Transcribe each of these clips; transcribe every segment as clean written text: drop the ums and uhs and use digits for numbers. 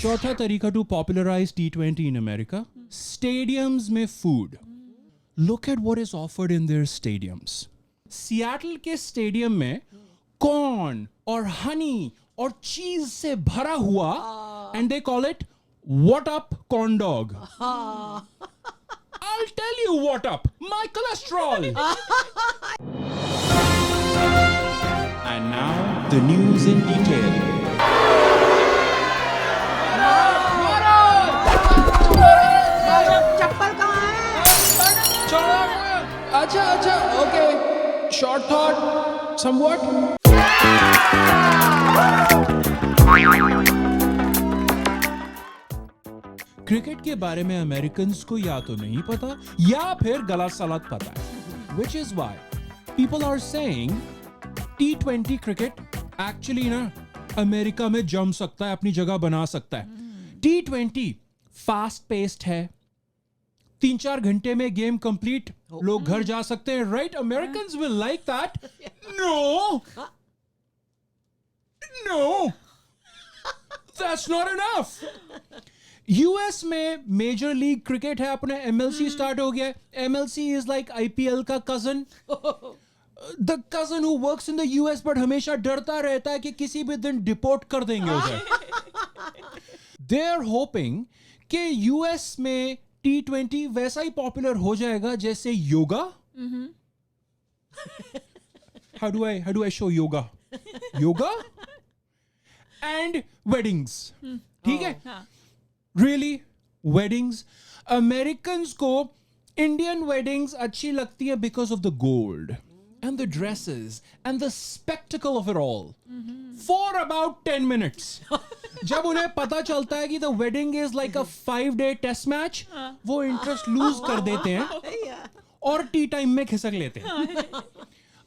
चौथा तरीका to popularize T20 in America, stadiums में food. Look at what is offered in their stadiums. Seattle के stadium में corn और honey और cheese से भरा हुआ and they call it what up corn dog. I'll tell you what up, my cholesterol. And now the news in detail. चप्पल कहाँ है? अच्छा, okay. Short thought, somewhat. Cricket के बारे में अमेरिकन्स को या तो नहीं पता या फिर गलत सलत पता है. Which is why people are saying T20 cricket actually ना अमेरिका में जम सकता है, अपनी जगह बना सकता है. T20 फास्ट पेस्ड है, 3-4 घंटे में गेम कंप्लीट, लोग घर जा सकते हैं. Right? Americans will like that. No, that's not enough. US में मेजर लीग क्रिकेट है, अपने एमएलसी स्टार्ट हो गया है. एमएलसी इज लाइक आईपीएल का cousin. The cousin who works in the US but हमेशा डरता रहता है कि किसी भी दिन डिपोर्ट कर देंगे उसे. दे आर होपिंग कि यूएस में T20 वैसा ही पॉपुलर हो जाएगा जैसे yoga. How do I show yoga? Yoga and weddings. ठीक है? Really? Weddings? Americans को Indian weddings अच्छी लगती है because of the gold and the dresses and the spectacle of it all. For about 10 minutes. जब उन्हें पता चलता है कि the wedding is like a 5-day test match, वो interest lose कर देते हैं और टी टाइम में खिसक लेते हैं.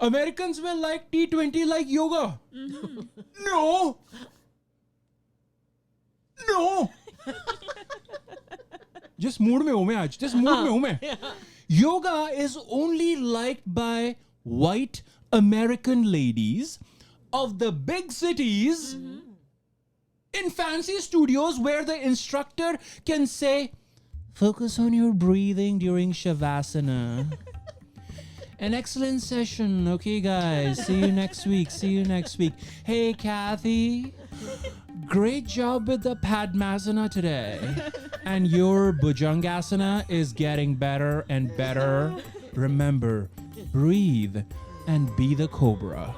Americans will like T20 like yoga. No. जिस मूड में हूं मैं आज, Yoga is only liked by white American ladies of the big cities in fancy studios where the instructor can say, focus on your breathing during Shavasana. An excellent session. Okay, guys. See you next week. Hey, Kathy. Great job with the Padmasana today. And your Bhujangasana is getting better and better. Remember, breathe and be the cobra.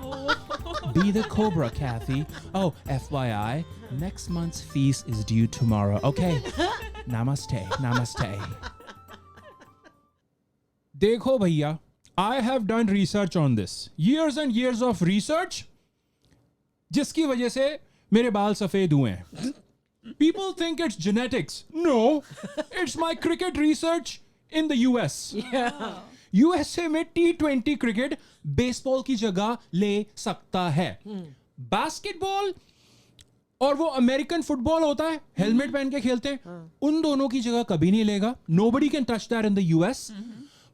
Be the cobra, Kathy. Oh, FYI, next month's feast is due tomorrow. Okay. Namaste. Dekho bhaiya, I have done research on this. Years and years of research. जिसकी वजह से मेरे बाल सफेद हुए हैं. People think it's genetics. No, it's my cricket research in the US. USA में T20 cricket baseball की जगह ले सकता है. बास्केटबॉल और वो अमेरिकन फुटबॉल होता है, हेलमेट पहन के खेलते हैं, उन दोनों की जगह कभी नहीं लेगा. Nobody can touch that in the US.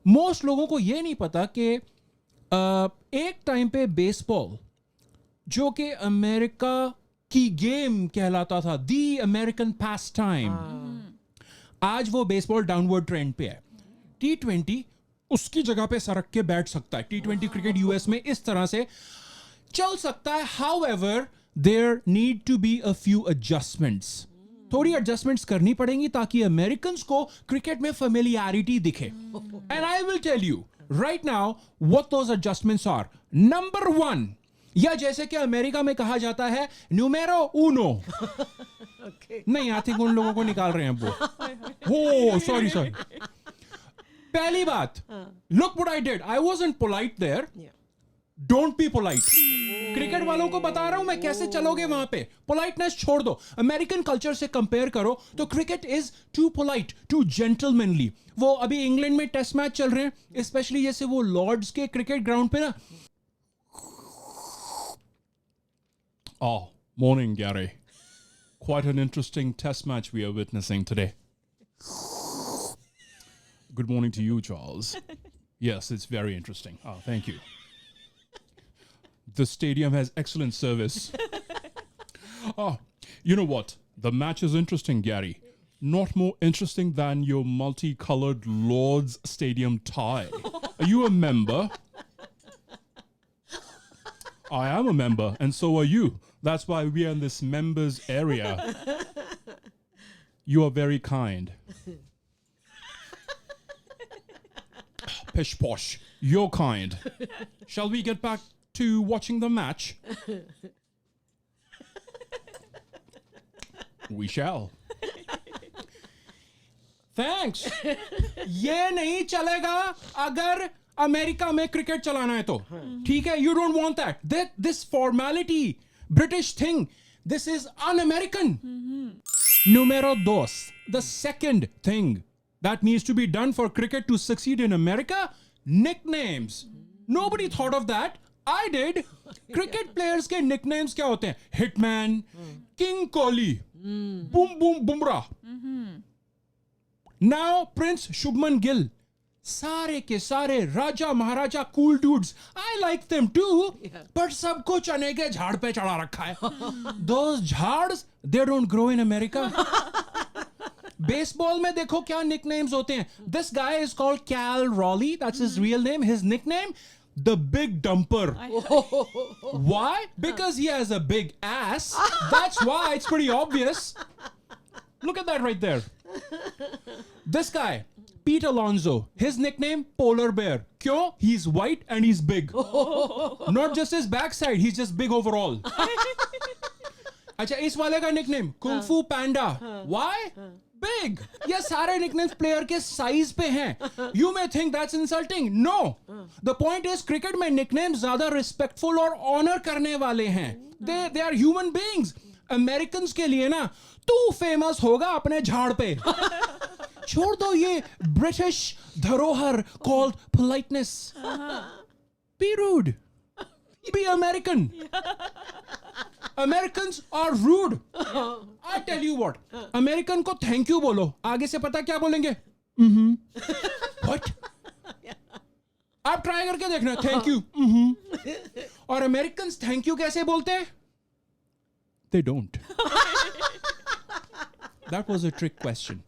Most लोगों को ये नहीं पता कि एक टाइम पे बेसबॉल जो कि अमेरिका की गेम कहलाता था, दी अमेरिकन पास टाइम, आज वो बेसबॉल डाउनवर्ड ट्रेंड पे है. T20 उसकी जगह पे सरक के बैठ सकता है. T20 क्रिकेट यूएस में इस तरह से चल सकता है. However, there need to be a few adjustments. थोड़ी एडजस्टमेंट्स करनी पड़ेंगी ताकि अमेरिकन्स को क्रिकेट में फेमिलियरिटी दिखे. And I will tell you right now what those adjustments are. Number 1, या जैसे कि अमेरिका में कहा जाता है, न्यूमेरो उनो. नहीं, आई थिंक उन लोगों को निकाल रहे हैं वो. सॉरी. पहली बात, look what I did. I wasn't polite there. Don't be polite. Cricket वालों को बता रहा हूं मैं कैसे चलोगे वहां पे. पोलाइटनेस छोड़ दो. अमेरिकन कल्चर से कंपेयर करो तो cricket is too polite, too gentlemanly. वो अभी इंग्लैंड में टेस्ट मैच चल रहे हैं, स्पेशली जैसे वो लॉर्ड्स के क्रिकेट ग्राउंड पे ना. Morning, Gary. Quite an interesting test match we are witnessing today. Good morning to you, Charles. Yes, it's very interesting. Thank you. The stadium has excellent service. You know what? The match is interesting, Gary. Not more interesting than your multicolored Lord's Stadium tie. Are you a member? I am a member, and so are you. That's why we are in this members area. You are very kind. Pish posh. You're kind. Shall we get back to watching the match? We shall. Thanks. ये नहीं चलेगा अगर America में cricket चलाना है तो ठीक है. You don't want that. This formality, British thing, this is un-American. Numero dos. The second thing that needs to be done for cricket to succeed in America, nicknames. Nobody thought of that. I did. Cricket players के nicknames क्या होते हैं? Hitman, King Kohli, Boom Boom Bumrah. Now Prince Shubman Gill. सारे के सारे राजा महाराजा cool dudes. I like them too. But सबको चने के झाड़ पे चढ़ा रखा है. Those झाड्स, they don't grow in America. Baseball में देखो क्या nicknames होते हैं. This guy is called Cal Raleigh. That's his real name. His nickname, the Big Dumper. Why? Because he has a big ass. That's why. It's pretty obvious. Look at that right there. This guy, Pete Alonso, his nickname, Polar Bear. Kyo? He's white and he's big. Not just his backside, he's just big overall. अच्छा, इस वाले का nickname, Kung Fu Panda. Why? Big. ये सारे nicknames player के size पे हैं. You may think that's insulting. No. The point is, cricket में nicknames ज़्यादा respectful और honor करने वाले हैं. They are human beings. Americans के लिए ना, तू famous होगा अपने झाड़ पे. छोड़ दो ये British धरोहर called politeness. Be rude. Be American. Americans are rude. I tell you what. American को thank you बोलो. आगे से पता क्या बोलेंगे? What? आप ट्राई करके देखना. Thank you. और Americans thank you कैसे बोलते हैं? They don't. That was a trick question.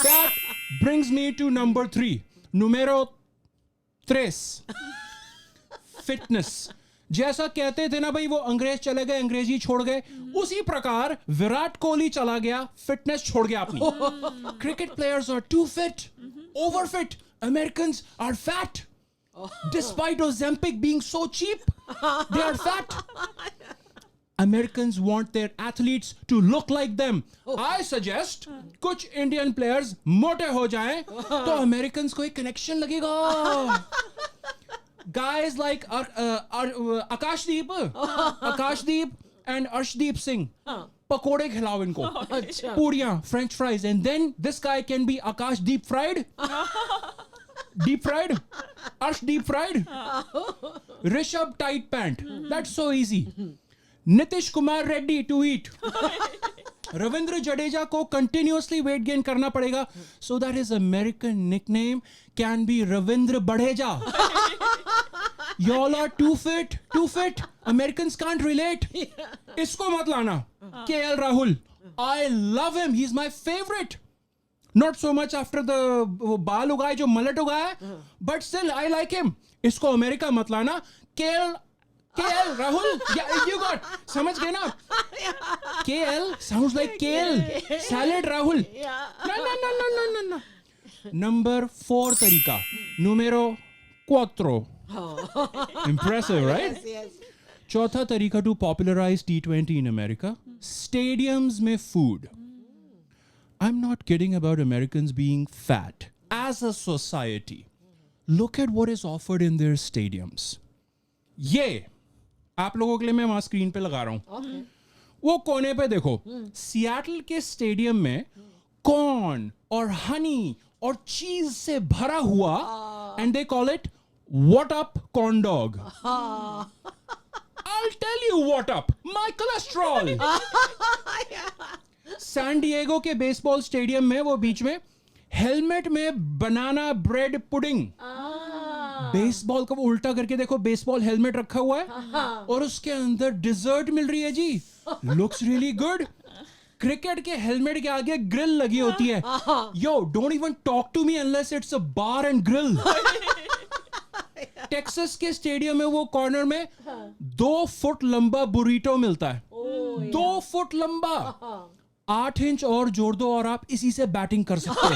That brings me to number 3. Numero 3. Fitness. जैसा कहते थे ना भाई वो अंग्रेज चले गए अंग्रेजी छोड़ गए उसी प्रकार विराट कोहली चला गया फिटनेस छोड़ गया अपनी. Cricket players are too fit, overfit. Americans are fat. Despite Ozempic being so cheap, they are fat. Americans want their athletes to look like them. I suggest कुछ Indian players मोटे हो जाएं तो Americans को एक connection लगेगा. Guys like Akashdeep and Arshdeep Singh. Pakode khilao inko. Puriyan, French fries. And then this guy can be Akash deep fried. Deep fried. Arsh deep fried. Rishabh tight pant. That's so easy. Nitish Kumar Reddy to eat. Ravindra Jadeja को continuously weight gain करना पड़ेगा so that his American nickname can be Ravindra Badheja. Y'all are too fit. Americans can't relate. इसको मत लाना. KL Rahul. I love him. He's my favorite. Not so much after the बाल उगाए जो mullet उगाया, but still I like him. इसको America मत लाना. KL Rahul. Yeah, you got. समझ गए ना? KL sounds like kale. Salad Rahul. No. Number 4 तरीका. Numero 4. Impressive, right? Yes. चौथा तरीका to popularize T20 in America. Stadiums में food. I'm not kidding about Americans being fat. As a society, look at what is offered in their stadiums. ये आप लोगों के लिए मैं वहां स्क्रीन पे लगा रहा हूं. वो कोने पे देखो. सियाटल के स्टेडियम में कॉर्न और हनी और चीज से भरा हुआ and they call it what up corn dog. I'll tell you what up. My cholesterol. San Diego के बेसबॉल स्टेडियम में वो बीच में हेलमेट में बनाना ब्रेड पुडिंग. बेसबॉल को उल्टा करके देखो. बेसबॉल हेलमेट रखा हुआ है और उसके अंदर डिजर्ट मिल रही है जी. Looks really good. क्रिकेट के हेलमेट के आगे ग्रिल लगी होती है. Yo don't even talk to me unless it's a bar and grill. Texas के स्टेडियम में वो कॉर्नर में 2 फुट लंबा बुरीटो मिलता है. 2 फुट लंबा. 8 इंच और जोड़ दो और आप इसी से बैटिंग कर सकते हो.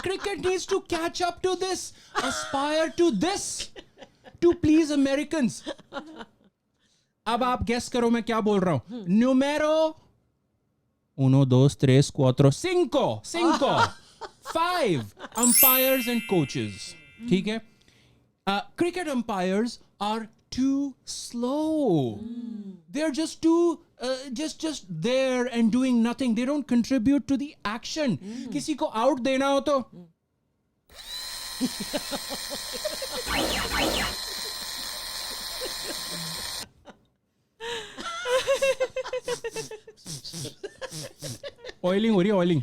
Cricket needs to catch up to this, aspire to this, to please Americans. अब आप गेस करो मैं क्या बोल रहा हूं. Numero 1, 2, 3, 4, 5 umpires and coaches. ठीक है. Cricket umpires are too slow. They're just too just there and doing nothing. They don't contribute to the action. किसी को आउट देना हो तो ऑयलिंग हो रही है. Oiling.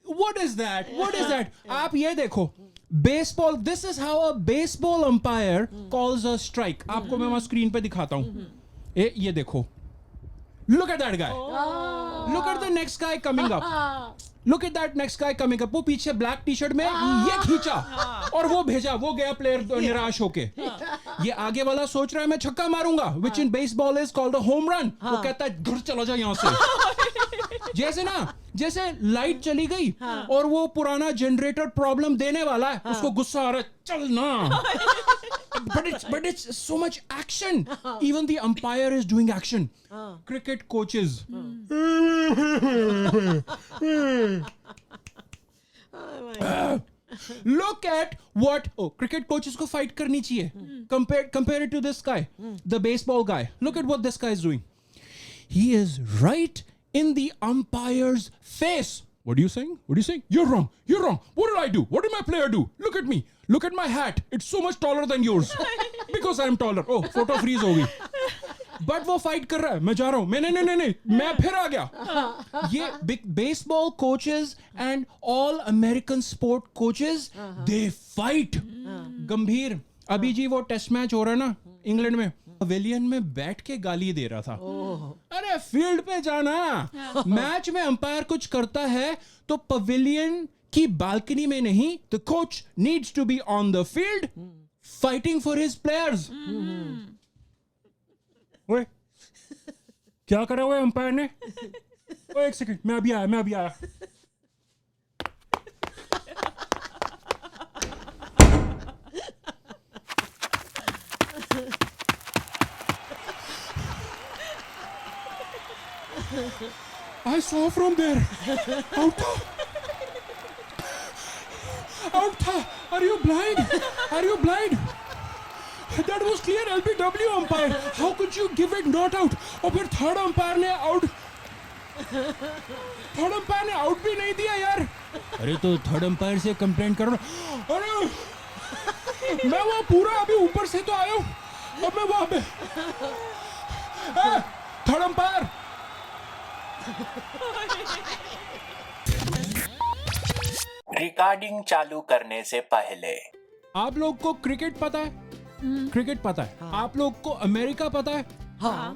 What is that? What is that? आप ये देखो. Baseball. This is how a baseball umpire calls a strike. आपको मैं वहां स्क्रीन पे दिखाता हूं. ये देखो. Look at that guy. Look at the next guy coming up. Look at that next guy coming up. वो पीछे ब्लैक टी शर्ट में ये खींचा और वो भेजा. वो गया प्लेयर निराश होके. ये आगे वाला सोच रहा है मैं छक्का मारूंगा, which in baseball is called a home run. वो कहता है घर चला जा यहां से. जैसे लाइट चली गई और वो पुराना जनरेटर प्रॉब्लम देने वाला है. उसको गुस्सा आ रहा है. चल ना. But it's so much action. Even the umpire is doing action. Cricket coaches. Look at what cricket coaches को fight करनी चाहिए. Compare it to this guy, the baseball guy. Look at what this guy is doing. He is right in the umpire's face. What are you saying? What are you saying? You're wrong. You're wrong. What did I do? What did my player do? Look at me. Look at my hat. It's so much taller than yours. Because I'm taller. Oh, photo freeze हो गई. But वो fight कर रहा है. मैं जा रहा हूँ. नहीं. मैं फिर आ गया. ये baseball coaches and all American sport coaches, they fight. गंभीर. अभी जी वो टेस्ट मैच हो रहा है ना इंग्लैंड में. पवेलियन में बैठ के गाली दे रहा था. अरे फील्ड पे जाना. मैच में अंपायर कुछ करता है तो पवेलियन की बालकनी में नहीं. The coach needs to be on the field fighting for his players. ओए क्या करा हुआ है अंपायर ने? ओए एक सेकंड. मैं अभी आया. I saw from there. Out tha. Are you blind? That was clear LBW umpire. How could you give it not out? और फिर थर्ड अंपायर ने आउट भी नहीं दिया यार. अरे तो थर्ड अंपायर से कंप्लेंट करो. अरे मैं वहां पूरा अभी ऊपर से तो आया हूं. अब मैं वहां पे थर्ड अंपायर. रिकॉर्डिंग चालू करने से पहले आप लोग को क्रिकेट पता है? क्रिकेट पता है. हाँ. आप लोग को अमेरिका पता है? हाँ.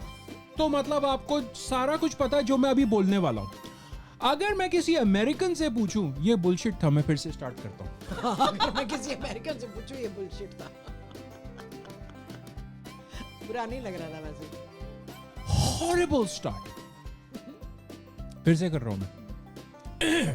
तो मतलब आपको सारा कुछ पता है जो मैं अभी बोलने वाला हूँ. अगर मैं किसी अमेरिकन से पूछूं ये बुलशिट था. मैं फिर से स्टार्ट करता हूँ. अगर मैं किसी अमेरिकन से पूछूं ये बुलशिट था. बुरा नहीं लग रहा था वैसे. Horrible start. फिर से कर रहा हूं मैं.